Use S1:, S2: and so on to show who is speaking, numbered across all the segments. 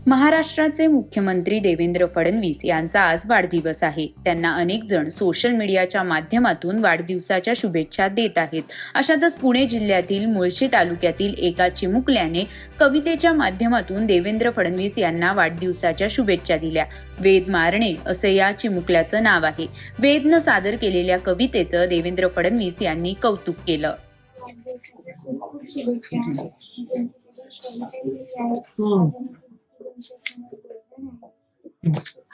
S1: महाराष्ट्राचे मुख्यमंत्री देवेंद्र फडणवीस यांचा आज वाढदिवस आहे. त्यांना अनेक जण सोशल मीडियाच्या माध्यमातून वाढदिवसाच्या शुभेच्छा देत आहेत. अशातच पुणे जिल्ह्यातील मुळशी तालुक्यातील एका चिमुकल्याने कवितेच्या माध्यमातून देवेंद्र फडणवीस यांना वाढदिवसाच्या शुभेच्छा दिल्या. वेद मारणे असे या चिमुकल्याचं नाव आहे. वेदनं सादर केलेल्या कवितेचं देवेंद्र फडणवीस यांनी कौतुक केलं.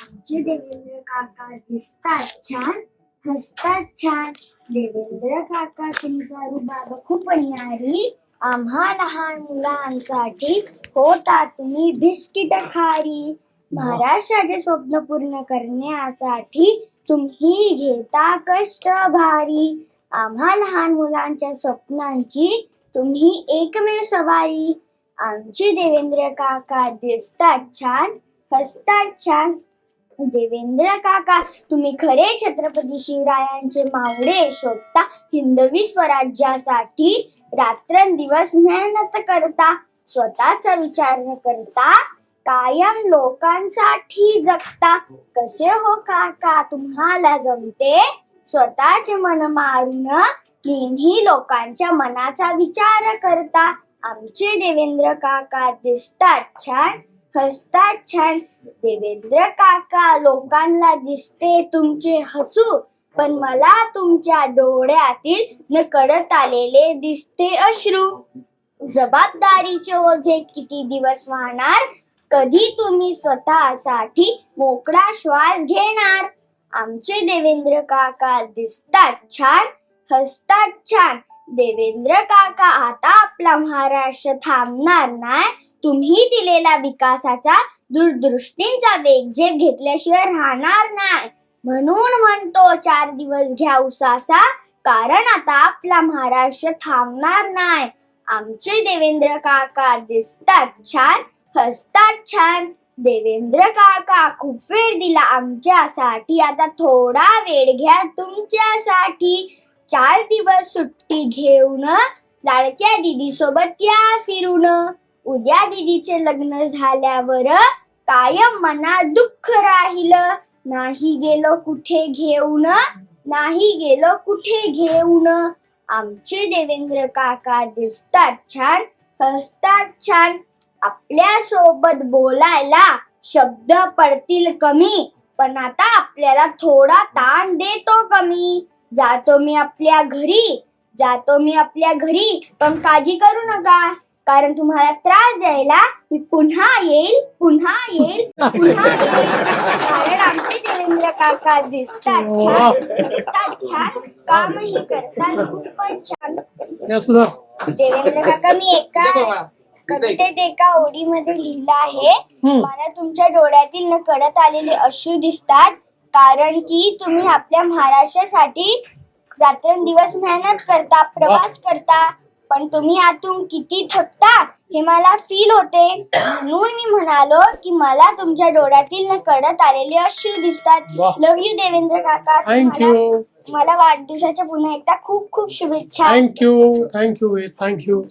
S2: आमचे देवेंद्र काका दिसतात छान, हसतात छान. देवेंद्र काका तुमचा रुबाब खूप न्यारी. आम्हा लहान मुलांसाठी होता तुम्ही बिस्किट खारी. महाराष्ट्राचे स्वप्न पूर्ण करण्यासाठी तुम्ही घेता कष्ट भारी. आम्हा लहान मुलांच्या स्वप्नांची तुम्ही एकमेव सवारी. आमचे देवेंद्र काका दिसतात छान, हसतात छान. देवेंद्र काका तुम्ही खरे छत्रपती शिवरायांचे मावळे शोधता. हिंदवी स्वराज्यासाठी रात्रंदिवस मेहनत करता. स्वतःचा विचार न करता कायम लोकांसाठी जगता. कसे हो काका तुम्हाला जमते स्वतःचे मन मारून किन्ही लोकांच्या मनाचा विचार करता. आमचे देवेंद्र काका दिसतात छान, हसतात छान. देवेंद्र काका लोकांना दिसते तुमचे हसू, पण मला तुमच्या डोळ्यातील नकळत आलेले दिसते अश्रू. जबाबदारीचे ओझे किती दिवस वाहणार, कधी तुम्ही स्वतःसाठी मोकळा श्वास घेणार. आमचे देवेंद्र काका दिसतात छान, हसतात छान. देवेंद्र काका आता आपला महाराष्ट्र थांबणार नाही. तुम्ही दिलेला विकासाचा दूरदृष्टीचा वेग झेप घेतल्याशिवाय राहणार नाही. म्हणून म्हणतो 4 दिवस घ्या उसासा, कारण आता आपला महाराष्ट्र थांबणार नाही. आमचे देवेंद्र काका दिसतात छान, हसतात छान. देवेंद्र काका खूप वेळ दिला आमच्यासाठी, आता थोडा वेळ घ्या तुमच्यासाठी. 4 दिवस सुट्टी घेऊन लाडक्या दीदी सोबत या फिरून. उद्या दीदीचे लग्न झाल्यावर कायम मनात दुःख राहिलं. नाही गेलो कुठे घेऊन, नाही गेलो कुठे घेऊन. आमचे देवेंद्र काका दिसतात छान, हसतात छान. आपल्या सोबत बोलायला शब्द पडतील कमी, पण आता आपल्याला थोडा ताण देतो कमी. जातो मी आपल्या घरी, जातो मी आपल्या घरी, पण काळजी करू नका, कारण तुम्हाला त्रास द्यायला मी पुन्हा येईल, पुन्हा येईल, पुन्हा येईल. कारण आमचे देवेंद्र काका दिसतात छान, हसतात छान, कामही करतात खूपच छान. देवेंद्र काका मी एका कवितेत एका ओळीमध्ये लिहिलं आहे, मला तुमच्या डोळ्यातील नकळत आलेले अश्रू दिसतात, कारण की तुम्ही आपल्या महाराष्ट्रासाठी रात्रंदिवस मेहनत करता, प्रवास करता, पण तुम्ही आतून किती थकता हे मला फील होते. म्हणून मी म्हणालो की मला तुमच्या डोळ्यातील नकळत आलेले अश्रू दिसतात. लव्ह यू देवेंद्र काका.
S3: थँक्यू.
S2: मला वाढदिवसाच्या पुन्हा एकदा खूप खूप शुभेच्छा.
S3: थँक्यू.